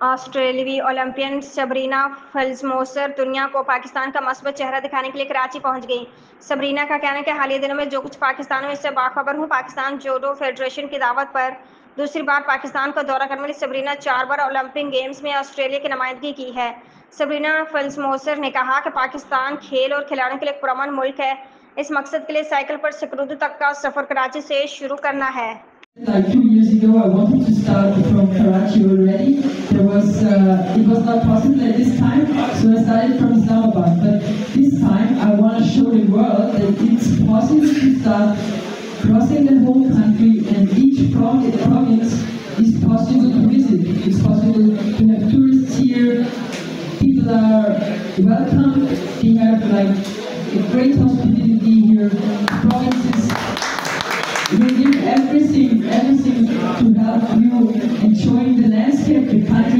ऑस्ट्रेलियाई Olympian Sabrina फ़िल्ज़मोसर दुनिया को पाकिस्तान का मस्बत चेहरा दिखाने के लिए कराची पहुंच गई। सबरीना का कहना है कि हालिया दिनों में जो कुछ पाकिस्तान में, इससे बाखबर हूं। पाकिस्तान जूडो फेडरेशन की दावत पर दूसरी बार पाकिस्तान का दौरा करने वाली सबरीना 4 बार ओलंपिक गेम्स में ऑस्ट्रेलिया की नुमाइंदगी की है। सबरीना फ़िल्ज़मोसर ने कहा कि पाकिस्तान खेल और खिलाड़ियों के लिए एक पुरअमन मुल्क है। इस मकसद के लिए साइकिल पर सिकरुदू तक का सफ़र कराची से शुरू करना है। Like 2 years ago, I wanted to start from Karachi already. It was not possible at this time, so I started from Islamabad. But this time, I want to show the world that it's possible to start crossing the whole country, and each province is possible to visit. It's possible to have tourists here. People are welcome. They have like a great hospitality here. Provinces. We give everything to help you enjoying the landscape, the country.